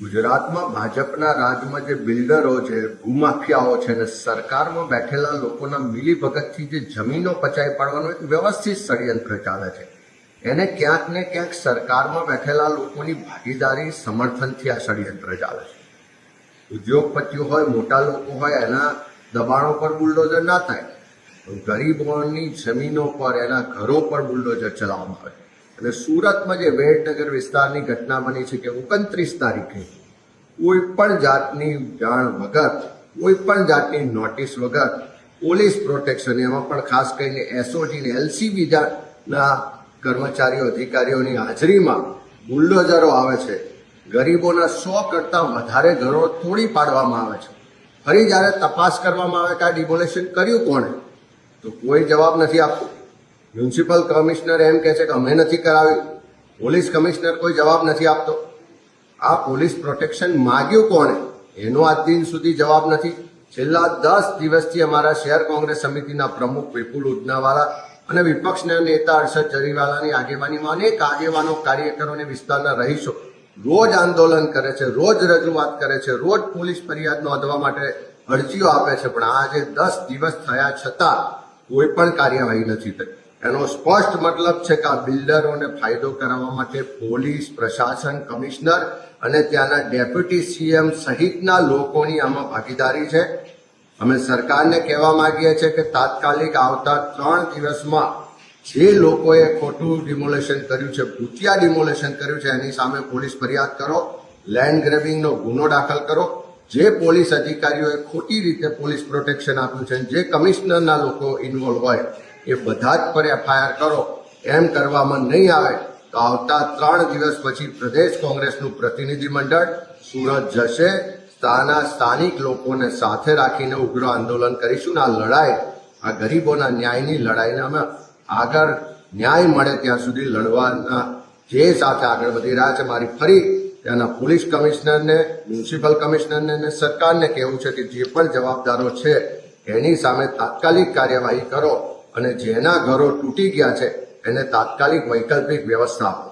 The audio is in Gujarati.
ગુજરાતમાં ભાજપના રાજમાં જે બિલ્ડરો છે, ભૂમાફિયાઓ છે અને સરકારમાં બેઠેલા લોકોના મિલીભગતથી જે જમીનો પચાવી પાડવાનું એક વ્યવસ્થિત ષડયંત્ર ચાલે છે. એને ક્યાંક ને ક્યાંક સરકારમાં બેઠેલા લોકોની ભાગીદારી સમર્થનથી આ ષડયંત્ર ચાલે છે. ઉદ્યોગપતિઓ હોય, મોટા લોકો હોય, એના દબાણો પર બુલડોઝર ના થાય. ગરીબોની જમીનો પર, એના ઘરો પર બુલડોઝર ચલાવવામાં આવે. અને સુરતમાં જે વેડનગર વિસ્તારની ઘટના બની છે કે 29 તારીખે કોઈ પણ જાતની જાણ વગર, કોઈ પણ જાતની નોટિસ વગર પોલીસ પ્રોટેક્શન, એમાં પણ ખાસ કરીને એસઓજી ને એલસીબી ના કર્મચારીઓ, અધિકારીઓની હાજરીમાં બુલડોઝરો આવે છે. ગરીબોના 100 કરતાં વધારે ઘરો તોડી પાડવામાં આવે છે. ફરી જ્યારે તપાસ કરવામાં આવે કે આ ડિમોલેશન કર્યું કોણે, તો કોઈ જવાબ નથી આપતું. મ્યુનિસિપલ કમિશનર એમ કહે છે કે અમે નથી કરાવ્યું. પોલીસ કમિશનર કોઈ જવાબ નથી આપતો. આ પોલીસ પ્રોટેક્શન માગ્યું કોણે, એનો આજ દિન સુધી જવાબ નથી. છેલ્લા 10 દિવસથી અમારા શહેર કોંગ્રેસ સમિતિના પ્રમુખ વિપુલ ઉડનાવાલા અને વિપક્ષના નેતા અરશદ જરીવાલાની આગેવાનીમાં અનેક આગેવાનો, કાર્યકરો અને વિસ્તારના રહીશો રોજ આંદોલન કરે છે, રોજ રજૂઆત કરે છે, રોજ પોલીસ ફરિયાદ નોંધવા માટે અરજીઓ આપે છે. પણ આજે 10 દિવસ થયા છતાં કોઈ પણ કાર્યવાહી નથી થઈ. એનો સ્પષ્ટ મતલબ છે કે આ બિલ્ડરોને ફાયદો કરાવવા માટે પોલીસ પ્રશાસન, કમિશનર અને ત્યાંના ડેપ્યુટી સીએમ સહિતના લોકોની આમાં ભાગીદારી છે. અમે સરકારને કહેવા માંગીએ છીએ કે તાત્કાલિક આવતા 3 દિવસમાં જે લોકોએ ખોટું ડિમોલેશન કર્યું છે, ભૂતિયા ડિમોલેશન કર્યું છે, એની સામે પોલીસ ફરિયાદ કરો, લેન્ડ ગ્રેબિંગનો ગુનો દાખલ કરો. જે પોલીસ અધિકારીઓએ ખોટી રીતે પોલીસ પ્રોટેક્શન આપ્યું છે, જે કમિશનરના લોકો ઇન્વોલ્વ હોય, એ બધા જ પર એફઆઈઆર કરો. એમ કરવામાં નહીં આવે તો આવતા 3 દિવસ પછી પ્રદેશ કોંગ્રેસનું પ્રતિનિધિ મંડળ સુરત જશે. ત્યાંના સ્થાનિક લોકોને સાથે રાખીને ઉગ્ર આંદોલન કરીશું. આ લડાઈ, આ ગરીબોના ન્યાયની લડાઈને અમે આગળ ન્યાય મળે ત્યાં સુધી લડવાના ધ્યેય સાથે આગળ વધી રહ્યા છે. મારી ફરી ત્યાંના પોલીસ કમિશનરને, મ્યુનિસિપલ કમિશનરને અને સરકારને કહેવું છે કે જે પણ જવાબદારો છે એની સામે તાત્કાલિક કાર્યવાહી કરો અને જેના ઘરો તૂટી ગયા છે એને તાત્કાલિક વૈકલ્પિક વ્યવસ્થા આપો.